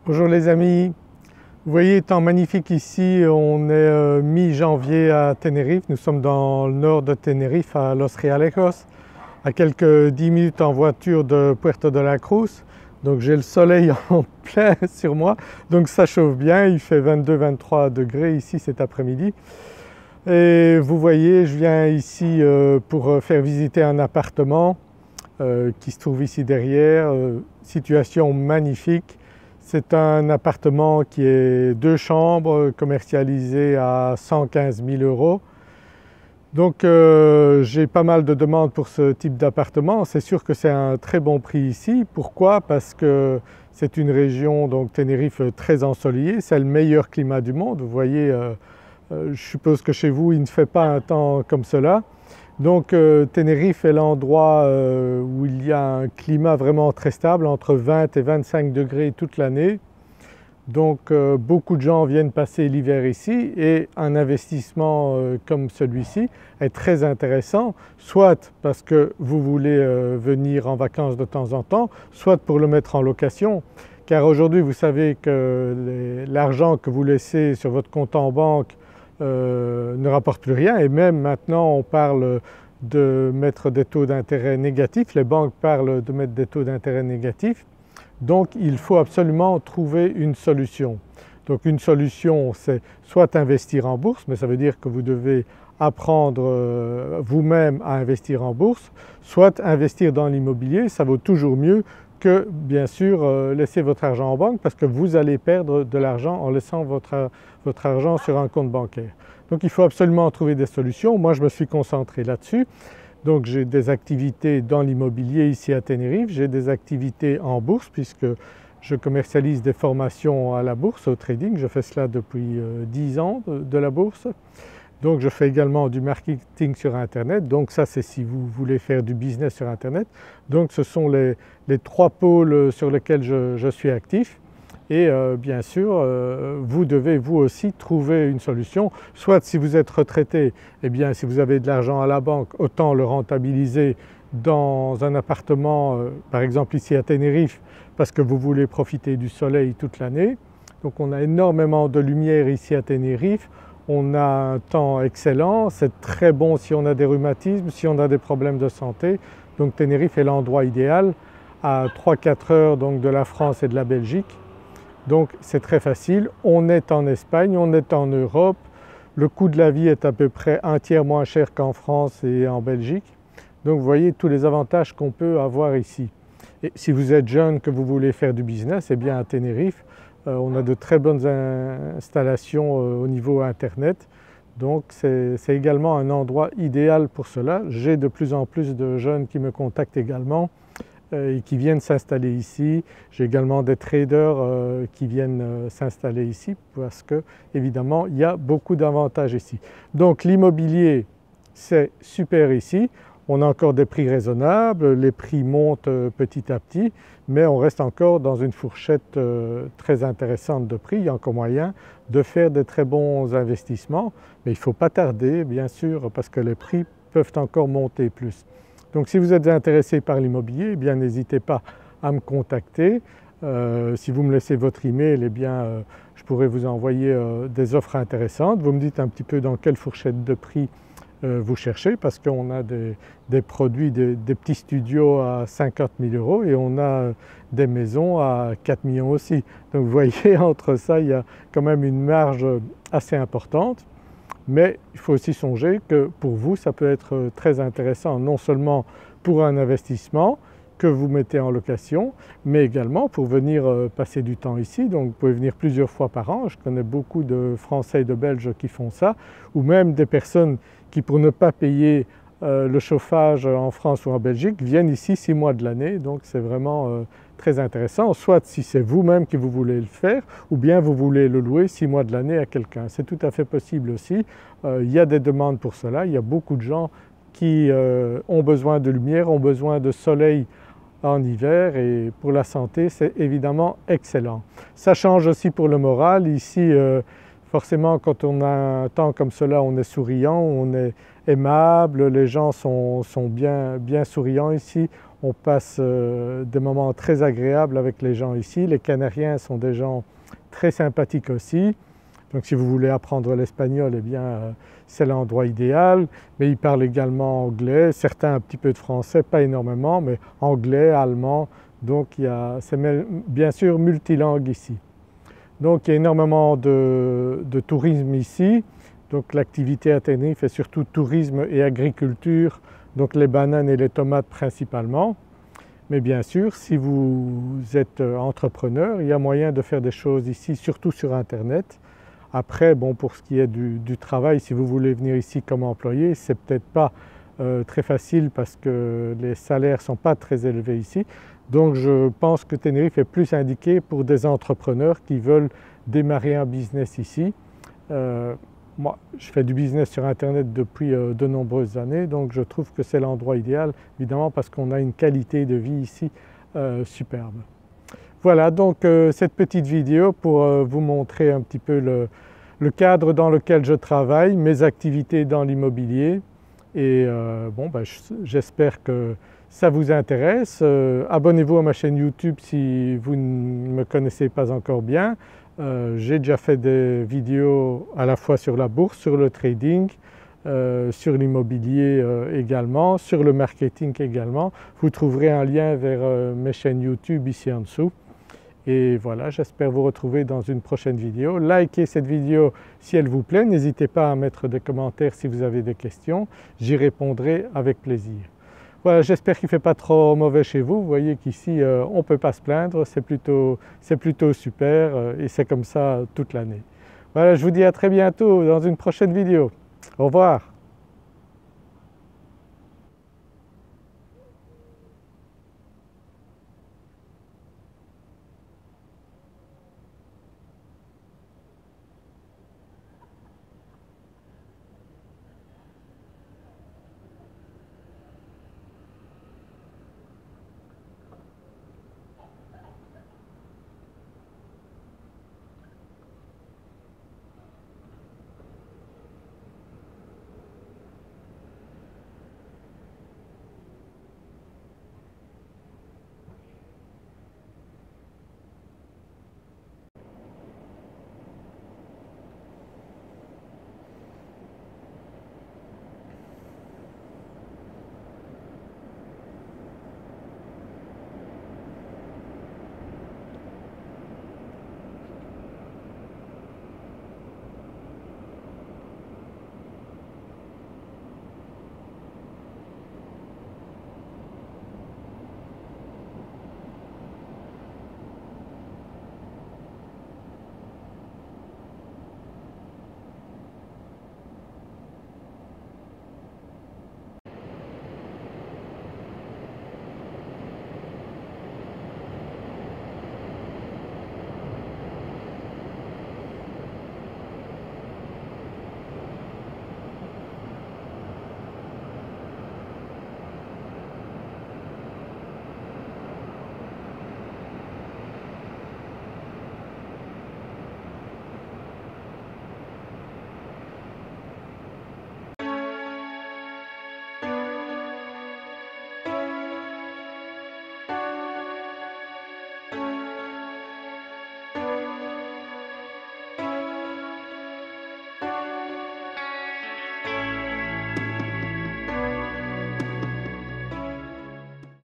Bonjour les amis, vous voyez temps magnifique ici, on est mi-janvier à Tenerife, nous sommes dans le nord de Tenerife à Los Realejos, à quelques 10 minutes en voiture de Puerto de la Cruz. Donc j'ai le soleil en plein sur moi, donc ça chauffe bien, il fait 22-23 degrés ici cet après-midi. Et vous voyez, je viens ici pour faire visiter un appartement qui se trouve ici derrière, situation magnifique. C'est un appartement qui est 2 chambres commercialisé à 115 000 €. Donc j'ai pas mal de demandes pour ce type d'appartement. C'est sûr que c'est un très bon prix ici. Pourquoi? Parce que c'est une région, donc Tenerife, très ensoleillée, c'est le meilleur climat du monde. Vous voyez, je suppose que chez vous il ne fait pas un temps comme cela. Donc Tenerife est l'endroit où il y a un climat vraiment très stable, entre 20 et 25 degrés toute l'année. Donc beaucoup de gens viennent passer l'hiver ici et un investissement comme celui-ci est très intéressant, soit parce que vous voulez venir en vacances de temps en temps, soit pour le mettre en location. Car aujourd'hui vous savez que l'argent que vous laissez sur votre compte en banque ne rapporte plus rien, et même maintenant on parle de mettre des taux d'intérêt négatifs, les banques parlent de mettre des taux d'intérêt négatifs, donc il faut absolument trouver une solution. Donc une solution, c'est soit investir en bourse, mais ça veut dire que vous devez apprendre vous-même à investir en bourse, soit investir dans l'immobilier. Ça vaut toujours mieux que bien sûr laisser votre argent en banque, parce que vous allez perdre de l'argent en laissant votre argent sur un compte bancaire. Donc il faut absolument trouver des solutions. Moi je me suis concentré là-dessus. Donc j'ai des activités dans l'immobilier ici à Tenerife, j'ai des activités en bourse puisque je commercialise des formations à la bourse, au trading. Je fais cela depuis 10 ans de la bourse. Donc je fais également du marketing sur internet, donc ça c'est si vous voulez faire du business sur internet. Donc ce sont les 3 pôles sur lesquels je suis actif. Et bien sûr vous devez vous aussi trouver une solution, soit si vous êtes retraité, eh bien si vous avez de l'argent à la banque, autant le rentabiliser dans un appartement par exemple ici à Tenerife, parce que vous voulez profiter du soleil toute l'année. Donc on a énormément de lumière ici à Tenerife, on a un temps excellent, c'est très bon si on a des rhumatismes, si on a des problèmes de santé. Donc Tenerife est l'endroit idéal, à 3-4 heures donc de la France et de la Belgique. Donc c'est très facile, on est en Espagne, on est en Europe, le coût de la vie est à peu près un tiers moins cher qu'en France et en Belgique. Donc vous voyez tous les avantages qu'on peut avoir ici. Et si vous êtes jeune, que vous voulez faire du business, eh bien à Tenerife, on a de très bonnes installations au niveau internet. Donc c'est également un endroit idéal pour cela. J'ai de plus en plus de jeunes qui me contactent également et qui viennent s'installer ici. J'ai également des traders qui viennent s'installer ici parce que évidemment il y a beaucoup d'avantages ici. Donc l'immobilier c'est super ici, on a encore des prix raisonnables, les prix montent petit à petit, mais on reste encore dans une fourchette très intéressante de prix. Il y a encore moyen de faire des très bons investissements, mais il ne faut pas tarder bien sûr parce que les prix peuvent encore monter plus. Donc si vous êtes intéressé par l'immobilier, eh bien n'hésitez pas à me contacter. Si vous me laissez votre email, eh bien je pourrai vous envoyer des offres intéressantes. Vous me dites un petit peu dans quelle fourchette de prix vous cherchez, parce qu'on a des produits, des petits studios à 50 000 € et on a des maisons à 4 millions aussi. Donc vous voyez, entre ça il y a quand même une marge assez importante. Mais il faut aussi songer que pour vous ça peut être très intéressant, non seulement pour un investissement que vous mettez en location, mais également pour venir passer du temps ici. Donc vous pouvez venir plusieurs fois par an. Je connais beaucoup de Français et de Belges qui font ça, ou même des personnes qui, pour ne pas payer le chauffage en France ou en Belgique, viennent ici 6 mois de l'année. Donc c'est vraiment très intéressant, soit si c'est vous-même qui vous voulez le faire, ou bien vous voulez le louer 6 mois de l'année à quelqu'un. C'est tout à fait possible aussi. Il y a des demandes pour cela, il y a beaucoup de gens qui ont besoin de lumière, ont besoin de soleil en hiver, et pour la santé c'est évidemment excellent. Ça change aussi pour le moral. Ici forcément quand on a un temps comme cela, on est souriant, on est aimable, les gens sont bien souriants ici, On passe des moments très agréables avec les gens ici. Les Canariens sont des gens très sympathiques aussi. Donc si vous voulez apprendre l'espagnol, eh bien c'est l'endroit idéal. Mais ils parlent également anglais, certains un petit peu de français, pas énormément, mais anglais, allemand. Donc c'est bien sûr multilingue ici. Donc il y a énormément de tourisme ici. Donc l'activité à Tenerife est surtout tourisme et agriculture, donc les bananes et les tomates principalement. Mais bien sûr, si vous êtes entrepreneur, il y a moyen de faire des choses ici, surtout sur internet. Après, bon, pour ce qui est du travail, si vous voulez venir ici comme employé, c'est peut-être pas très facile parce que les salaires ne sont pas très élevés ici. Donc je pense que Tenerife est plus indiqué pour des entrepreneurs qui veulent démarrer un business ici. Moi, je fais du business sur internet depuis de nombreuses années, donc je trouve que c'est l'endroit idéal, évidemment parce qu'on a une qualité de vie ici superbe. Voilà donc cette petite vidéo pour vous montrer un petit peu le cadre dans lequel je travaille, mes activités dans l'immobilier et bon, j'espère que ça vous intéresse. Abonnez-vous à ma chaîne YouTube si vous ne me connaissez pas encore bien. J'ai déjà fait des vidéos à la fois sur la bourse, sur le trading, sur l'immobilier également, sur le marketing également. Vous trouverez un lien vers mes chaînes YouTube ici en dessous. Et voilà, j'espère vous retrouver dans une prochaine vidéo. Likez cette vidéo si elle vous plaît, n'hésitez pas à mettre des commentaires si vous avez des questions, j'y répondrai avec plaisir. Voilà, j'espère qu'il ne fait pas trop mauvais chez vous. Vous voyez qu'ici on ne peut pas se plaindre, c'est plutôt super et c'est comme ça toute l'année. Voilà, je vous dis à très bientôt dans une prochaine vidéo. Au revoir.